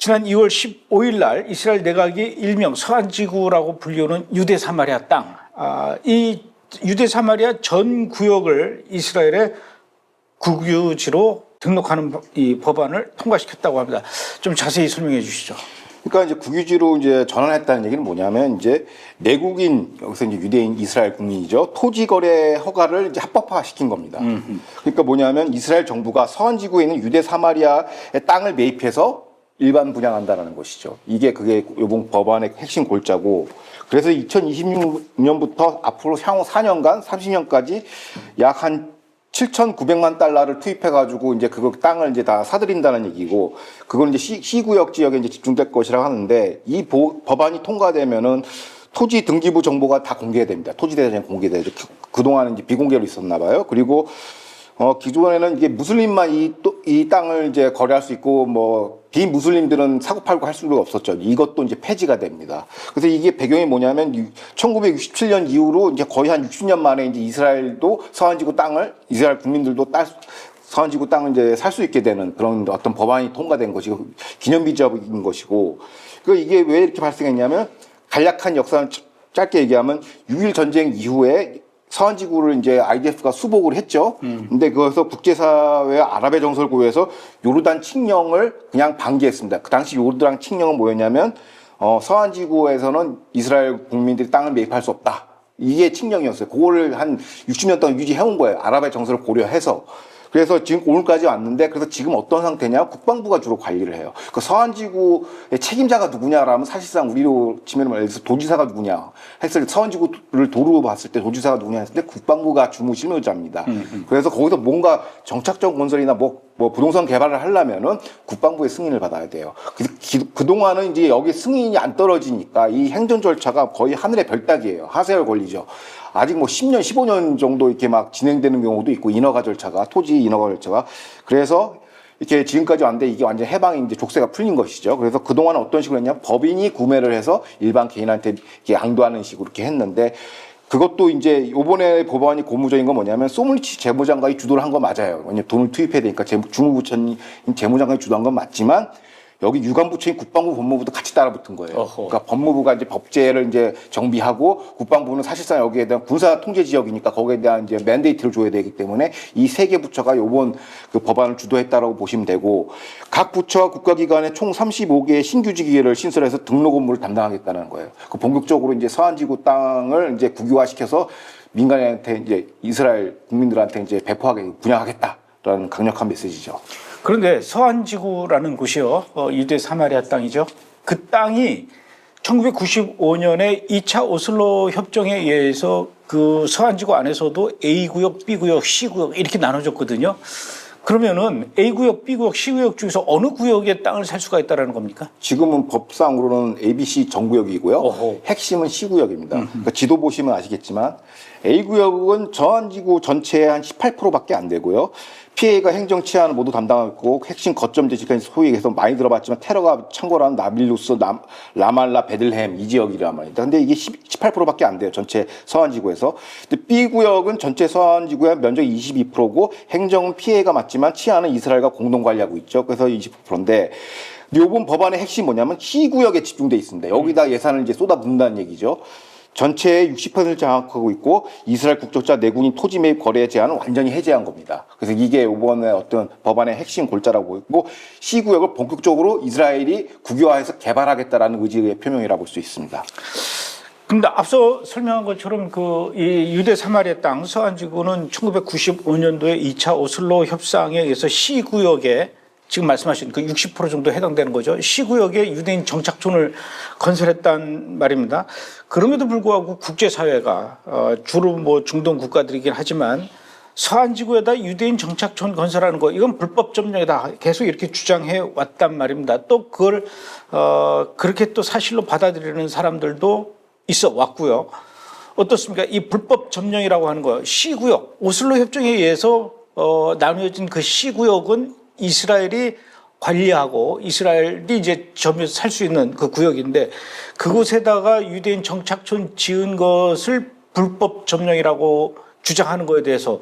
지난 2월 15일 날 이스라엘 내각이 일명 서안지구라고 불리우는 유대 사마리아 땅, 이 유대 사마리아 전 구역을 이스라엘의 국유지로 등록하는 이 법안을 통과시켰다고 합니다. 좀 자세히 설명해 주시죠. 그러니까 이제 국유지로 이제 전환했다는 얘기는 뭐냐면 이제 내국인 여기서 이제 유대인 이스라엘 국민이죠. 토지 거래 허가를 이제 합법화시킨 겁니다. 그러니까 뭐냐면 이스라엘 정부가 서안지구에 있는 유대 사마리아의 땅을 매입해서 일반 분양한다는 것이죠. 그게 이번 법안의 핵심 골자고, 그래서 2026년부터 앞으로 향후 4년간 30년까지 약 한 7,900만 달러를 투입해가지고 이제 그거 땅을 이제 다 사들인다는 얘기고, 그건 이제 시구역 지역에 이제 집중될 것이라고 하는데, 이 법안이 통과되면은 토지 등기부 정보가 다 공개됩니다. 토지대장이 공개되죠. 그동안은 이제 비공개로 있었나 봐요. 그리고 기존에는 이게 무슬림만 이 땅을 이제 거래할 수 있고, 뭐 비무슬림들은 사고팔고 할 수가 없었죠. 이것도 이제 폐지가 됩니다. 그래서 이게 배경이 뭐냐면 1967년 이후로 이제 거의 한 60년 만에 이제 이스라엘도 서안지구 땅을, 이스라엘 국민들도 서안지구 땅을 이제 살 수 있게 되는 그런 어떤 법안이 통과된 것이고, 기념비적인 것이고, 이게 왜 이렇게 발생했냐면, 간략한 역사를 짧게 얘기하면 6.1 전쟁 이후에 서안지구를 이제 IDF가 수복을 했죠. 근데 그것서 국제사회 아랍의 정서를 고려해서 요르단 칙령을 그냥 방기했습니다. 그 당시 요르단 칙령은 뭐였냐면, 서안지구에서는 이스라엘 국민들이 땅을 매입할 수 없다. 이게 칙령이었어요. 그거를 한 60년 동안 유지해온 거예요. 아랍의 정서를 고려해서. 그래서 지금 오늘까지 왔는데, 그래서 지금 어떤 상태냐? 국방부가 주로 관리를 해요. 그 서안지구의 책임자가 누구냐라면 사실상 우리로 치면 예를 들어서 도지사가 누구냐 했을 때, 서안지구를 도로 봤을 때 도지사가 누구냐 했을 때 국방부가 주무 실무자입니다. 그래서 거기서 뭔가 정착적 건설이나 뭐 부동산 개발을 하려면은 국방부의 승인을 받아야 돼요. 그동안은 이제 여기 승인이 안 떨어지니까 이 행정 절차가 거의 하늘의 별따기예요. 하세월 걸리죠. 아직 뭐 10년, 15년 정도 이렇게 막 진행되는 경우도 있고, 인허가 절차가, 토지 인허가 절차가. 그래서 이렇게 지금까지 왔는데 이게 완전 해방이 이제 족쇄가 풀린 것이죠. 그래서 그동안은 어떤 식으로 했냐? 법인이 구매를 해서 일반 개인한테 이렇게 양도하는 식으로 이렇게 했는데, 그것도 이제 요번에 법안이 고무적인 건 뭐냐면, 소물리치 재무장관이 주도를 한 건 맞아요. 왜냐면 돈을 투입해야 되니까 주무부처인 재무장관이 주도한 건 맞지만, 여기 유관부처인 국방부, 법무부도 같이 따라붙은 거예요. 그러니까 법무부가 이제 법제를 이제 정비하고, 국방부는 사실상 여기에 대한 군사 통제 지역이니까 거기에 대한 이제 맨데이트를 줘야 되기 때문에 이 세 개 부처가 요번 그 법안을 주도했다라고 보시면 되고, 각 부처와 국가기관에 총 35개의 신규지 기계를 신설해서 등록 업무를 담당하겠다는 거예요. 그 본격적으로 이제 서안지구 땅을 이제 국유화시켜서 민간한테 이제 이스라엘 국민들한테 이제 배포하게 분양하겠다라는 강력한 메시지죠. 그런데 서안지구라는 곳이요, 유대 사마리아 땅이죠. 그 땅이 1995년에 2차 오슬로 협정에 의해서 그 서안지구 안에서도 A구역, B구역, C구역 이렇게 나눠졌거든요. 그러면은 A구역, B구역, C구역 중에서 어느 구역에 땅을 살 수가 있다는 겁니까? 지금은 법상으로는 ABC 정구역이고요. 어허. 핵심은 C구역입니다. 그러니까 지도 보시면 아시겠지만 A구역은 서안지구 전체의 한 18%밖에 안 되고요. 피해가 행정 치안을 모두 담당하고, 핵심 거점 지역까지 소위 해서 많이 들어봤지만 테러가 창궐한 나빌루스, 라말라, 베들레헴 이 지역이란 말입니다. 근데 이게 18%밖에 안 돼요. 전체 서안지구에서. 근데 B구역은 전체 서안지구의 면적이 22%고 행정은 피해가 맞지만 치안은 이스라엘과 공동 관리하고 있죠. 그래서 20%인데, 이번 법안의 핵심이 뭐냐면 C구역에 집중돼 있습니다. 여기다 예산을 이제 쏟아붓는다는 얘기죠. 전체의 60%를 장악하고 있고, 이스라엘 국적자 내군인 토지 매입 거래 제한은 완전히 해제한 겁니다. 그래서 이게 이번에 어떤 법안의 핵심 골자라고 보이고, C구역을 본격적으로 이스라엘이 국유화해서 개발하겠다라는 의지의 표명이라고 볼 수 있습니다. 근데 앞서 설명한 것처럼 이 유대 사마리아 땅 서안지구는 1995년도에 2차 오슬로 협상에 의해서 C구역에 지금 말씀하신 그 60% 정도 해당되는 거죠. C구역에 유대인 정착촌을 건설했단 말입니다. 그럼에도 불구하고 국제사회가 주로 뭐 중동 국가들이긴 하지만 서안지구에다 유대인 정착촌 건설하는 거, 이건 불법 점령이다 계속 이렇게 주장해 왔단 말입니다. 또 그걸 그렇게 또 사실로 받아들이는 사람들도 있어 왔고요. 어떻습니까? 이 불법 점령이라고 하는 거, C구역, 오슬로 협정에 의해서 나누어진 그 C구역은 이스라엘이 관리하고 이스라엘이 이제 점유해서 살 수 있는 그 구역인데, 그곳에다가 유대인 정착촌 지은 것을 불법 점령이라고 주장하는 거에 대해서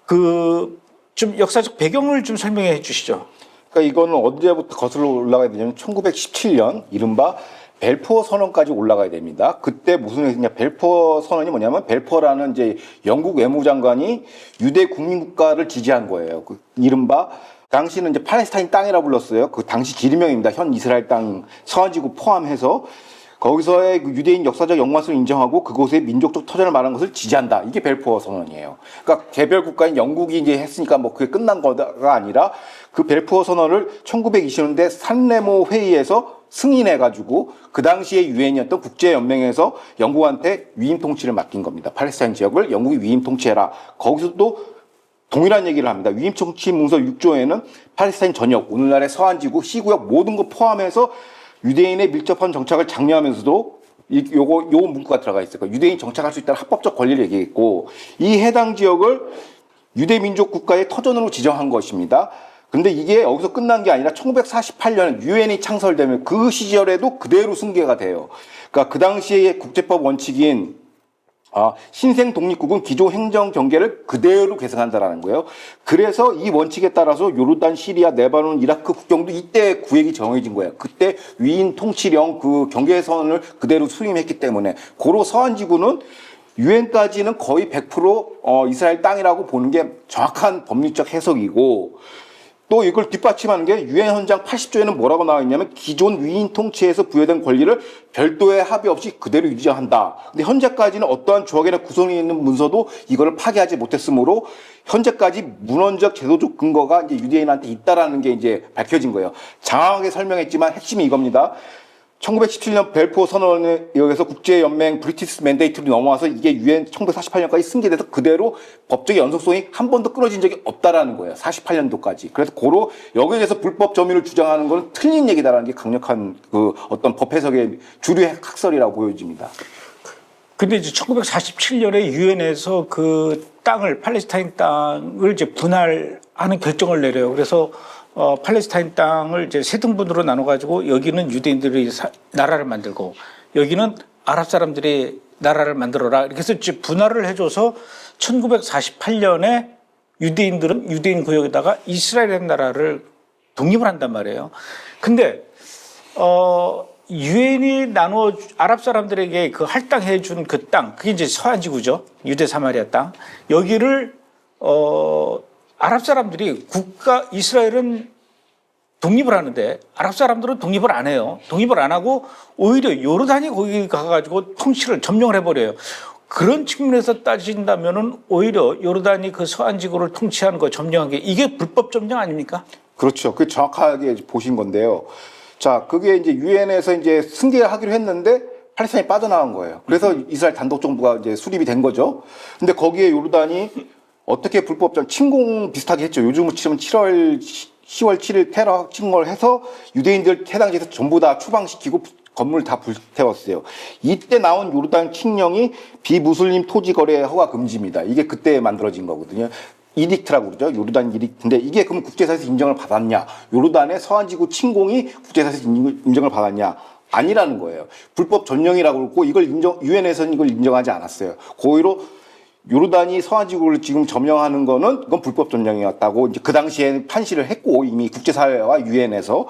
좀 역사적 배경을 좀 설명해 주시죠. 그러니까 이거는 언제부터 거슬러 올라가야 되냐면 1917년 이른바 벨포어 선언까지 올라가야 됩니다. 그때 무슨 얘기냐? 벨포어 선언이 뭐냐면 벨포어라는 이제 영국 외무장관이 유대 국민국가를 지지한 거예요. 그 이른바 당시는 이제 팔레스타인 땅이라 불렀어요. 그 당시 지리명입니다. 현 이스라엘 땅 서안지구 포함해서 거기서의 그 유대인 역사적 역마성을 인정하고 그곳의 민족적 터전을 말한 것을 지지한다. 이게 벨포어 선언이에요. 그러니까 개별 국가인 영국이 이제 했으니까 뭐 그게 끝난 거가 아니라 그 벨포어 선언을 1920년대 산레모 회의에서 승인해가지고 그 당시에 유엔이었던 국제연맹에서 영국한테 위임 통치를 맡긴 겁니다. 팔레스타인 지역을 영국이 위임 통치해라. 거기서 또 동일한 얘기를 합니다. 위임 통치 문서 6조에는 팔레스타인 전역, 오늘날의 서안지구, C구역 모든 거 포함해서 유대인의 밀접한 정착을 장려하면서도 요 문구가 들어가 있어요. 그러니까 유대인 정착할 수 있다는 합법적 권리를 얘기했고 이 해당 지역을 유대민족 국가의 터전으로 지정한 것입니다. 근데 이게 여기서 끝난 게 아니라 1948년 유엔이 창설되면 그 시절에도 그대로 승계가 돼요. 그러니까 그 당시의 국제법 원칙인 신생 독립국은 기존 행정 경계를 그대로 계승한다라는 거예요. 그래서 이 원칙에 따라서 요르단, 시리아, 레바논, 이라크 국경도 이때 구획이 정해진 거예요. 그때 위인 통치령 그 경계선을 그대로 수립했기 때문에 고로 서안지구는 유엔까지는 거의 100% 이스라엘 땅이라고 보는 게 정확한 법률적 해석이고 또 이걸 뒷받침하는 게 유엔 헌장 80조에는 뭐라고 나와 있냐면 기존 위인 통치에서 부여된 권리를 별도의 합의 없이 그대로 유지한다. 근데 현재까지는 어떠한 조약이나 구성이 있는 문서도 이거를 파기하지 못했으므로 현재까지 문헌적 제도적 근거가 이제 유대인한테 있다라는 게 이제 밝혀진 거예요. 장황하게 설명했지만 핵심이 이겁니다. 1917년 벨포어 선언에 의해서 국제연맹 브리티스 맨데이트로 넘어와서 이게 유엔 1948년까지 승계돼서 그대로 법적인 연속성이 한 번도 끊어진 적이 없다라는 거예요. 48년도까지. 그래서 고로 여기에 대해서 불법 점유를 주장하는 건 틀린 얘기다라는 게 강력한 그 어떤 법 해석의 주류 학설이라고 보여집니다. 근데 이제 1947년에 유엔에서 그 땅을 팔레스타인 땅을 이제 분할하는 결정을 내려요. 그래서 팔레스타인 땅을 이제 세 등분으로 나눠가지고 여기는 유대인들이 나라를 만들고 여기는 아랍 사람들이 나라를 만들어라. 이렇게 해서 이제 분할을 해줘서 1948년에 유대인들은 유대인 구역에다가 이스라엘이라는 나라를 독립을 한단 말이에요. 근데 유엔이 나눠 아랍 사람들에게 그 할당해 준 그 땅, 그게 이제 서안지구죠. 유대 사마리아 땅. 여기를 아랍 사람들이 이스라엘은 독립을 하는데 아랍 사람들은 독립을 안 해요. 독립을 안 하고 오히려 요르단이 거기 가가지고 통치를 점령을 해버려요. 그런 측면에서 따진다면은 오히려 요르단이 그 서안지구를 통치하는 거 점령한 게 이게 불법 점령 아닙니까? 그렇죠. 그 정확하게 보신 건데요. 자, 그게 이제 유엔에서 이제 승계하기로 했는데 팔레스타인이 빠져나간 거예요. 그래서 이스라엘 단독 정부가 이제 수립이 된 거죠. 근데 거기에 요르단이 어떻게 불법적 침공 비슷하게 했죠. 요즘으로 치면 10월 7일 테러 침공을 해서 유대인들 해당 지에서 전부 다 추방시키고 건물 다 불태웠어요. 이때 나온 요르단 칙령이 비무슬림 토지 거래 허가 금지입니다. 이게 그때 만들어진 거거든요. 이딕트라고 그러죠. 요르단 이딕트인데 이게 그럼 국제사회에서 인정을 받았냐? 요르단의 서안지구 침공이 국제사회에서 인정을 받았냐? 아니라는 거예요. 불법 점령이라고 그러고 이걸 유엔에서는 이걸 인정하지 않았어요. 고의로 요르단이 서안지구를 지금 점령하는 거는 이건 불법 점령이었다고 이제 그 당시에 판시를 했고 이미 국제사회와 유엔에서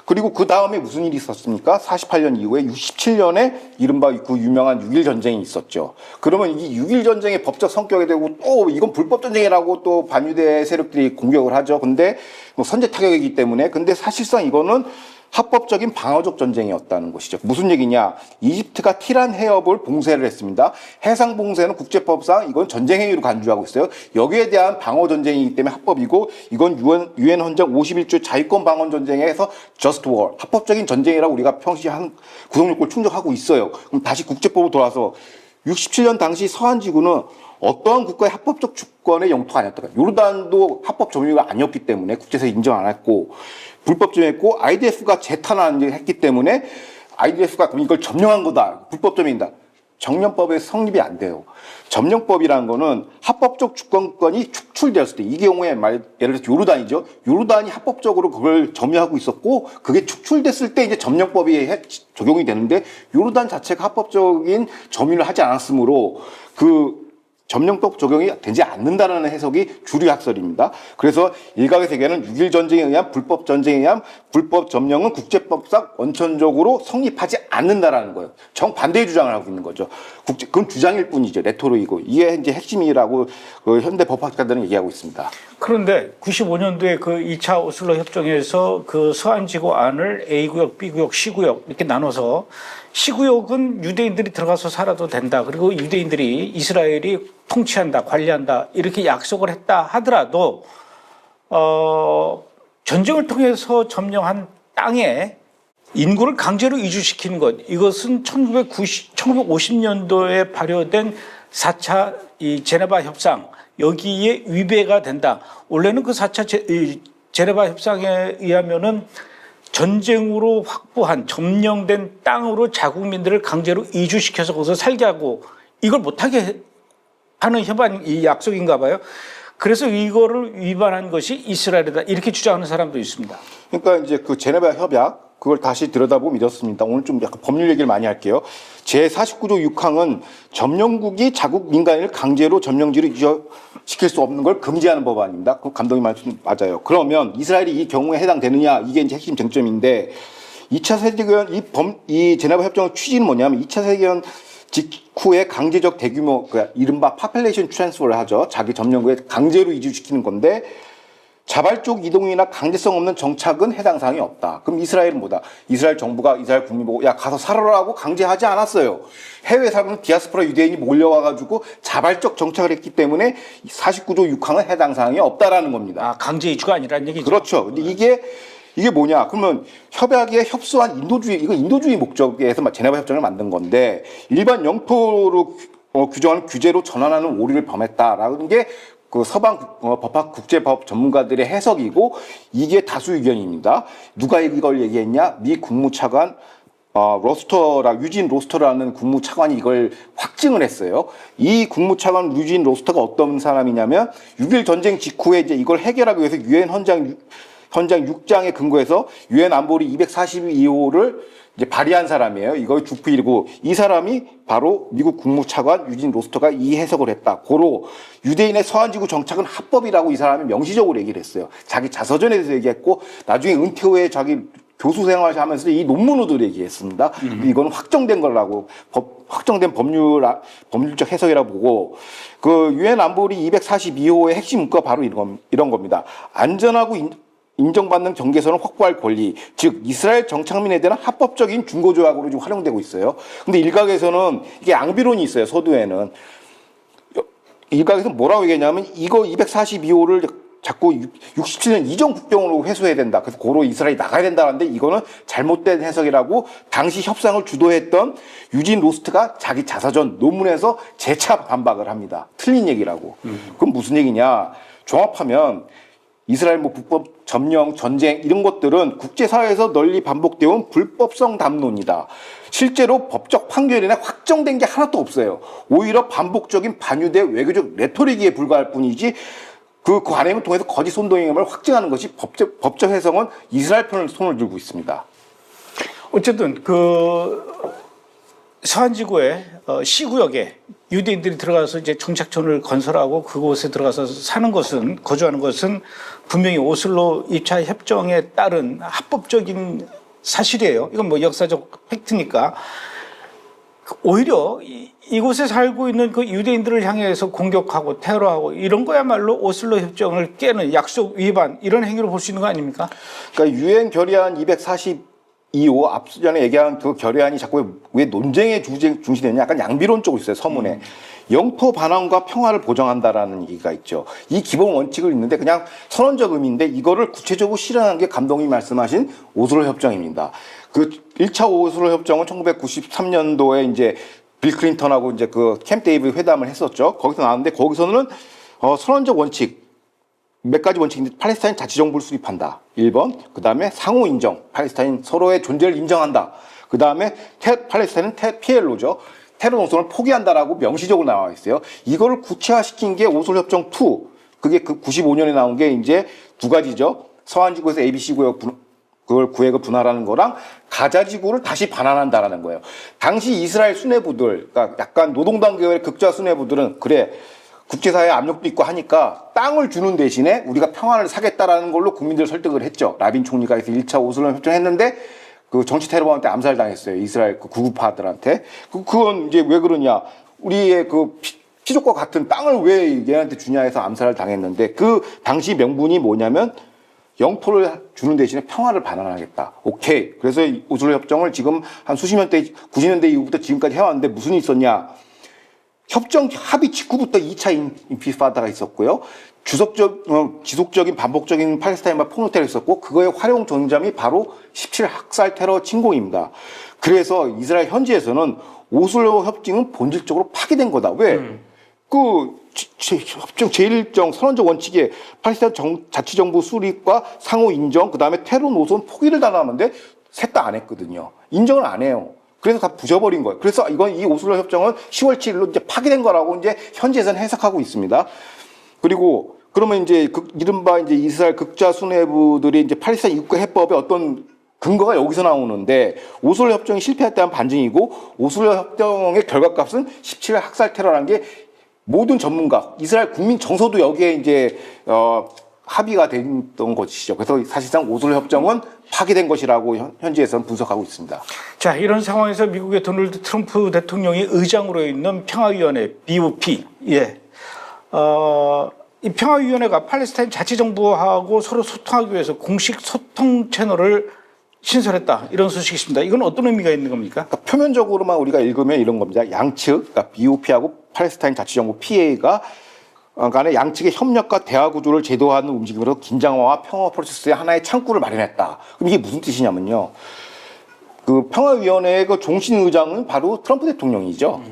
그리고 그 다음에 무슨 일이 있었습니까? 48년 이후에 67년에 이른바 그 유명한 6.1 전쟁이 있었죠. 그러면 이 6.1 전쟁의 법적 성격에 대고 또 이건 불법 전쟁이라고 또 반유대 세력들이 공격을 하죠. 근데 뭐 선제 타격이기 때문에 근데 사실상 이거는 합법적인 방어적 전쟁이었다는 것이죠. 무슨 얘기냐? 이집트가 티란 해협을 봉쇄를 했습니다. 해상 봉쇄는 국제법상 이건 전쟁 행위로 간주하고 있어요. 여기에 대한 방어 전쟁이기 때문에 합법이고 이건 유엔 헌장 51조 자유권 방어 전쟁에서 just war, 합법적인 전쟁이라고 우리가 평시 구속요건을 충족하고 있어요. 그럼 다시 국제법으로 돌아서 67년 당시 서안지구는 어떠한 국가의 합법적 주권의 영토가 아니었다. 요르단도 합법 점유가 아니었기 때문에 국제사회 인정 안 했고 불법 점유했고 IDF가 재탄환을 했기 때문에 IDF가 이걸 점령한 거다. 불법 점유인다. 정령법에 성립이 안 돼요. 점령법이라는 거는 합법적 주권권이 축출되었을 때 이 경우에 예를 들어서 요르단이죠. 요르단이 합법적으로 그걸 점유하고 있었고 그게 축출됐을 때 이제 점령법이 적용이 되는데 요르단 자체가 합법적인 점유를 하지 않았으므로 그 점령법 적용이 되지 않는다는 해석이 주류 학설입니다. 그래서 일각의 세계는 6.1 전쟁에 의한 불법 전쟁에 의한 불법 점령은 국제법상 원천적으로 성립하지 않는다라는 거예요. 정반대의 주장을 하고 있는 거죠. 그건 주장일 뿐이죠. 레토릭이고. 이게 이제 핵심이라고 그 현대 법학자들은 얘기하고 있습니다. 그런데 95년도에 그 2차 오슬로 협정에서 그 서한지구안을 A구역, B구역, C구역 이렇게 나눠서 C구역은 유대인들이 들어가서 살아도 된다. 그리고 유대인들이 이스라엘이 통치한다, 관리한다 이렇게 약속을 했다 하더라도 전쟁을 통해서 점령한 땅에 인구를 강제로 이주시키는 것 이것은 1950년도에 발효된 4차 이 제네바 협상 여기에 위배가 된다. 원래는 그 4차 제네바 협상에 의하면은 전쟁으로 확보한 점령된 땅으로 자국민들을 강제로 이주시켜서 거기서 살게 하고 이걸 못하게 하는 이 약속인가 봐요. 그래서 이거를 위반한 것이 이스라엘이다. 이렇게 주장하는 사람도 있습니다. 그러니까 이제 그 제네바 협약 그걸 다시 들여다보면 이렇습니다. 오늘 좀 약간 법률 얘기를 많이 할게요. 제49조 6항은 점령국이 자국 민간인을 강제로 점령지로 이주시킬 수 없는 걸 금지하는 법안입니다. 그 감독님 말씀 맞아요. 그러면 이스라엘이 이 경우에 해당되느냐 이게 이제 핵심 쟁점인데 2차 세계대전 이 제네바 협정의 취지는 뭐냐면 2차 세계대전 직후에 강제적 대규모 이른바 파퓰레이션 트랜스퍼를 하죠. 자기 점령국에 강제로 이주시키는 건데 자발적 이동이나 강제성 없는 정착은 해당 사항이 없다. 그럼 이스라엘은 뭐다? 이스라엘 정부가 이스라엘 국민 보고 야 가서 살아라고 강제하지 않았어요. 해외에 살고 디아스포라 유대인이 몰려와가지고 자발적 정착을 했기 때문에 49조 6항은 해당 사항이 없다라는 겁니다. 아, 강제 이주가 아니라는 얘기죠. 그렇죠. 근데 이게 뭐냐? 그러면 협약에 협소한 인도주의, 이거 인도주의 목적에서 제네바 협정을 만든 건데 일반 영토로 규정하는 규제로 전환하는 오류를 범했다라는 게 그 서방 법학 국제법 전문가들의 해석이고 이게 다수 의견입니다. 누가 이걸 얘기했냐? 미 국무차관 유진 로스터라는 국무차관이 이걸 확증을 했어요. 이 국무차관 유진 로스터가 어떤 사람이냐면 6.1 전쟁 직후에 이제 이걸 해결하기 위해서 유엔 헌장 6장에 근거해서 유엔 안보리 242호를 이제 발의한 사람이에요. 이거 주필이고 이 사람이 바로 미국 국무차관 유진 로스터가 이 해석을 했다. 고로 유대인의 서한지구 정착은 합법이라고 이 사람이 명시적으로 얘기를 했어요. 자기 자서전에서 얘기했고 나중에 은퇴 후에 자기 교수 생활을 하면서 이 논문으로도 얘기했습니다. 이거는 확정된 거라고 확정된 법률적 해석이라고 보고 그 유엔 안보리 242호의 핵심 문구가 바로 이런 겁니다. 안전하고 인정받는 경계선을 확보할 권리, 즉 이스라엘 정착민에 대한 합법적인 중고조약으로 지금 활용되고 있어요. 근데 일각에서는 이게 앙비론이 있어요. 서두에는 일각에서 뭐라고 얘기했냐면 이거 242호를 자꾸 67년 이전 국경으로 회수해야 된다. 그래서 고로 이스라엘이 나가야 된다는데 이거는 잘못된 해석이라고 당시 협상을 주도했던 유진 로스트가 자기 자서전 논문에서 재차 반박을 합니다. 틀린 얘기라고. 그럼 무슨 얘기냐? 종합하면 이스라엘 불법 점령, 전쟁 이런 것들은 국제사회에서 널리 반복되어 온 불법성 담론이다. 실제로 법적 판결이나 확정된 게 하나도 없어요. 오히려 반복적인 반유대 외교적 레토릭에 불과할 뿐이지 그 관행을 통해서 거짓 선동임을 확증하는 것이 법적 해석은 이스라엘 편을 손을 들고 있습니다. 어쨌든 그 서한지구의 C구역에 유대인들이 들어가서 이제 정착촌을 건설하고 그곳에 들어가서 사는 것은 거주하는 것은 분명히 오슬로 2차 협정에 따른 합법적인 사실이에요. 이건 뭐 역사적 팩트니까. 오히려 이곳에 살고 있는 그 유대인들을 향해서 공격하고 테러하고 이런 거야말로 오슬로 협정을 깨는 약속 위반 이런 행위로 볼 수 있는 거 아닙니까? 그러니까 유엔 결의안 242호 앞서 전에 얘기한 그 결의안이 자꾸 왜 논쟁의 중심되냐 약간 양비론적으로 있어요. 서문에. 영토 반환과 평화를 보장한다라는 얘기가 있죠. 이 기본 원칙을 있는데 그냥 선언적 의미인데 이거를 구체적으로 실현한 게 감독님이 말씀하신 오슬로 협정입니다. 그 1차 오슬로 협정은 1993년도에 이제 빌 클린턴하고 이제 그 캠프 데이비드 회담을 했었죠. 거기서 나왔는데 거기서는 선언적 원칙 몇 가지 원칙인데 팔레스타인 자치정부를 수립한다. 1번. 그 다음에 상호 인정. 팔레스타인 서로의 존재를 인정한다. 그 다음에 팔레스타인은 PLO죠. 테러 농성을 포기한다라고 명시적으로 나와 있어요. 이거를 구체화시킨 게 오슬협정 2. 그게 그 95년에 나온 게 이제 두 가지죠. 서한지구에서 ABC 구역을 분할하는 거랑 가자지구를 다시 반환한다라는 거예요. 당시 이스라엘 수뇌부들, 그러니까 약간 노동당 계열의 극좌 수뇌부들은 그래 국제사회 압력도 있고 하니까 땅을 주는 대신에 우리가 평화를 사겠다라는 걸로 국민들을 설득을 했죠. 라빈 총리가 해서 1차 오슬로 협정했는데 그 정치 테러범한테 암살당했어요. 이스라엘 그 구구파들한테. 그건 이제 왜 그러냐. 우리의 그 피족과 같은 땅을 왜 얘한테 주냐 해서 암살을 당했는데 그 당시 명분이 뭐냐면 영토를 주는 대신에 평화를 반환하겠다. 오케이. 그래서 오슬로 협정을 지금 한 수십 년대, 90년대 이후부터 지금까지 해왔는데 무슨 일이 있었냐. 협정 합의 직후부터 2차 인티파다가 있었고요. 지속적인 반복적인 팔레스타인과 폭력 테러가 있었고 그거의 활용 전점이 바로 17 학살 테러 침공입니다. 그래서 이스라엘 현지에서는 오슬로 협정은 본질적으로 파기된 거다. 왜? 그 협정 제1정 선언적 원칙에 팔레스타인 자치정부 수립과 상호 인정, 그 다음에 테러 노선 포기를 단언하는데 셋 다 안 했거든요. 인정을 안 해요. 그래서 다 부셔버린 거예요. 그래서 이건 이 오슬로 협정은 10월 7일로 이제 파기된 거라고 이제 현지에서는 해석하고 있습니다. 그리고 그러면 이제 이른바 이제 이스라엘 극자 수뇌부들이 이제 팔레스타인 입국 해법의 어떤 근거가 여기서 나오는데 오슬로 협정이 실패했다는 반증이고 오슬로 협정의 결과값은 17일 학살 테러라는 게 모든 전문가, 이스라엘 국민 정서도 여기에 이제 합의가 됐던 것이죠. 그래서 사실상 오슬로 협정은 파기된 것이라고 현지에서는 분석하고 있습니다. 자, 이런 상황에서 미국의 도널드 트럼프 대통령이 의장으로 있는 평화위원회 BOP, 예, 이 평화위원회가 팔레스타인 자치정부하고 서로 소통하기 위해서 공식 소통 채널을 신설했다, 이런 소식이 있습니다. 이건 어떤 의미가 있는 겁니까? 그러니까 표면적으로만 우리가 읽으면 이런 겁니다. 양측, 그러니까 BOP하고 팔레스타인 자치정부 PA가 간의 양측의 협력과 대화 구조를 제도하는 움직임으로 긴장화와 평화 프로세스의 하나의 창구를 마련했다. 그럼 이게 무슨 뜻이냐면요. 그 평화위원회의 그 종신 의장은 바로 트럼프 대통령이죠.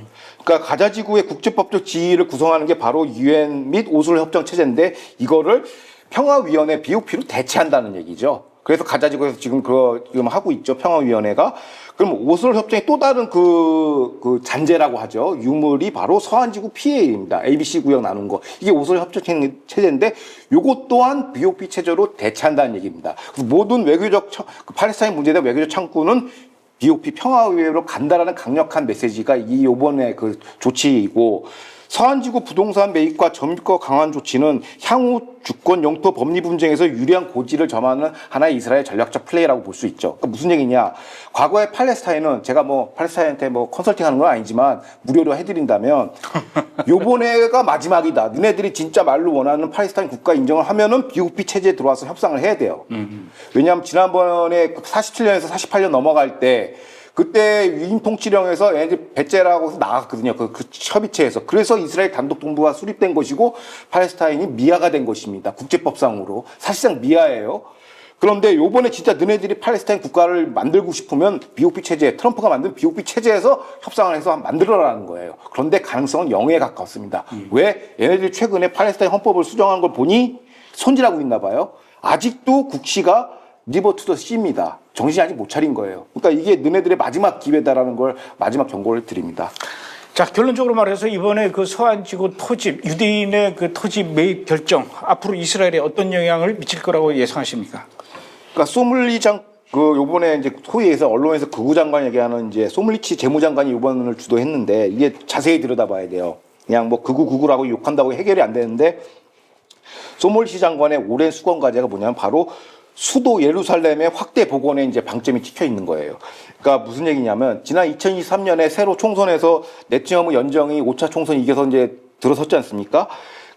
그러니까 가자지구의 국제법적 지위를 구성하는 게 바로 유엔 및 오슬로 협정 체제인데 이거를 평화위원회 BOP로 대체한다는 얘기죠. 그래서 가자지구에서 지금 하고 있죠. 평화위원회가. 그럼 오슬로 협정의 또 다른 그 잔재라고 하죠. 유물이 바로 서한지구 PA입니다. ABC 구역 나눈 거. 이게 오슬로 협정 체제인데 요것 또한 BOP 체제로 대체한다는 얘기입니다. 그래서 모든 외교적, 팔레스타인 문제에 대한 외교적 창구는 BOP 평화위원회로 간다라는 강력한 메시지가 이번에 그 조치이고 서한지구 부동산 매입과 점유권 강화 조치는 향후 주권 영토 법리 분쟁에서 유리한 고지를 점하는 하나의 이스라엘 전략적 플레이라고 볼 수 있죠. 그러니까 무슨 얘기냐? 과거에 팔레스타인은 제가 팔레스타인한테 컨설팅하는 건 아니지만 무료로 해드린다면 요번에가 마지막이다. 너네들이 진짜 말로 원하는 팔레스타인 국가 인정을 하면은 BOP 체제에 들어와서 협상을 해야 돼요. 왜냐하면 지난번에 47년에서 48년 넘어갈 때 그때 위임 통치령에서 얘네들 배째라고 해서 나갔거든요. 그 협의체에서. 그래서 이스라엘 단독 동부가 수립된 것이고 팔레스타인이 미아가 된 것입니다. 국제법상으로. 사실상 미아예요. 그런데 요번에 진짜 너네들이 팔레스타인 국가를 만들고 싶으면 BOP 체제, 트럼프가 만든 BOP 체제에서 협상을 해서 만들어라는 거예요. 그런데 가능성은 0에 가깝습니다. 왜? 얘네들이 최근에 팔레스타인 헌법을 수정한 걸 보니 손질하고 있나 봐요. 아직도 국시가 리버 투 더 씨입니다. 정신이 아직 못 차린 거예요. 그러니까 이게 너네들의 마지막 기회다라는 걸 마지막 경고를 드립니다. 자, 결론적으로 말해서 이번에 그 서한지구 토집, 유대인의 그 토집 매입 결정, 앞으로 이스라엘에 어떤 영향을 미칠 거라고 예상하십니까? 그러니까 소믈리장, 요번에 이제 소위에서 언론에서 극우 장관 얘기하는 이제 소믈리치 재무장관이 이번을 주도했는데 이게 자세히 들여다봐야 돼요. 그냥 극우라고 욕한다고 해결이 안 되는데 소믈리치 장관의 오랜 수건 과제가 뭐냐면 바로 수도 예루살렘의 확대 복원에 이제 방점이 찍혀 있는 거예요. 그러니까 무슨 얘기냐면 지난 2023년에 새로 총선에서 네티냐후 연정이 5차 총선 이겨서 이제 들어섰지 않습니까?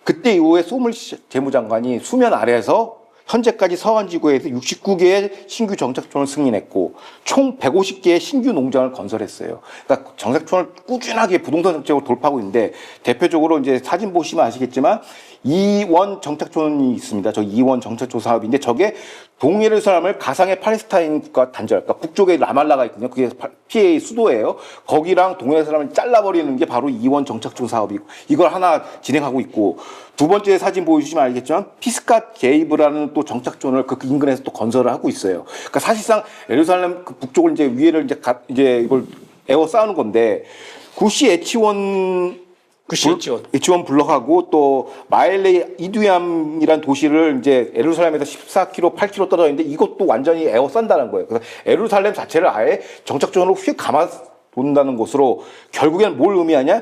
그때 이후에 소믈리치 재무장관이 수면 아래에서 현재까지 서한지구에서 69개의 신규 정착촌을 승인했고 총 150개의 신규 농장을 건설했어요. 그러니까 정착촌을 꾸준하게 부동산 정책으로 돌파하고 있는데 대표적으로 이제 사진 보시면 아시겠지만 이원 정착촌이 있습니다. 저 이원 정착촌 사업인데 저게 동예루살렘을 가상의 팔레스타인 국가 단절, 그러니까 북쪽에 라말라가 있거든요. 그게 PA 수도예요. 거기랑 동예루살렘을 잘라버리는 게 바로 이원 정착촌 사업이고 이걸 하나 진행하고 있고 두 번째 사진 보여주시면 알겠지만 피스캇 게이브라는 또 정착촌을 그 인근에서 또 건설을 하고 있어요. 그러니까 사실상 예루살렘 그 북쪽을 이제 위에를 이제 이걸 에워 쌓는 건데 구시 에치원 블럭하고 또 마엘레 이두얌이란 도시를 이제 예루살렘에서 14km, 8km 떨어져 있는데 이것도 완전히 에워싼다는 거예요. 그래서 예루살렘 자체를 아예 정착촌으로 휙 감아 돈다는 곳으로 결국에는 뭘 의미하냐?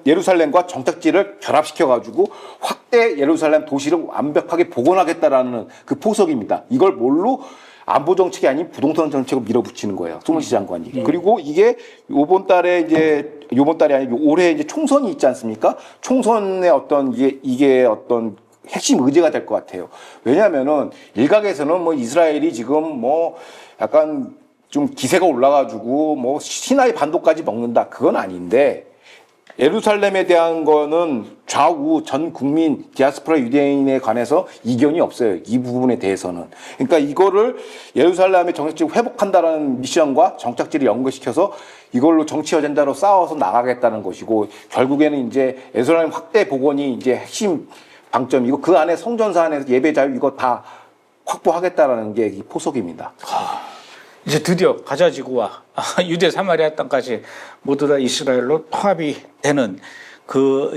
예루살렘과 정착지를 결합시켜 가지고 확대 예루살렘 도시를 완벽하게 복원하겠다라는 그 포석입니다. 이걸 뭘로? 안보 정책이 아닌 부동산 정책으로 밀어붙이는 거예요. 손흥민 장관이. 그리고 이게 요번 달에 아니고 올해 이제 총선이 있지 않습니까? 총선의 어떤 이게 어떤 핵심 의제가 될 것 같아요. 왜냐하면은 일각에서는 뭐 이스라엘이 지금 뭐 약간 좀 기세가 올라가지고 뭐 시나이 반도까지 먹는다. 그건 아닌데 예루살렘에 대한 거는 좌우 전 국민 디아스포라 유대인에 관해서 이견이 없어요. 이 부분에 대해서는. 그러니까 이거를 예루살렘의 정착지를 회복한다라는 미션과 정착지를 연결시켜서 이걸로 정치 어젠다로 싸워서 나가겠다는 것이고 결국에는 이제 예루살렘 확대 복원이 이제 핵심 방점이고 그 안에 성전사 안에서 예배 자유 이거 다 확보하겠다라는 게 이 포석입니다. 이제 드디어 가자 지구와 유대 사마리아 땅까지 모두 다 이스라엘로 통합이 되는 그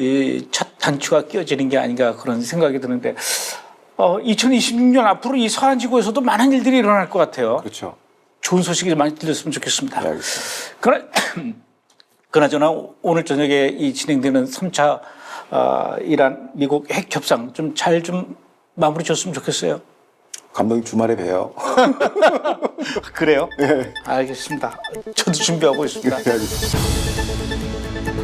첫 단추가 끼워지는 게 아닌가 그런 생각이 드는데 2026년 앞으로 이 서한 지구에서도 많은 일들이 일어날 것 같아요. 그렇죠. 좋은 소식이 많이 들렸으면 좋겠습니다. 네, 알겠습니다. 그나저나 오늘 저녁에 이 진행되는 3차 이란 미국 핵 협상 좀 잘 좀 마무리 졌으면 좋겠어요. 감독님 주말에 봬요. 그래요? 네. 알겠습니다. 저도 준비하고 있습니다. 네, 알겠습니다.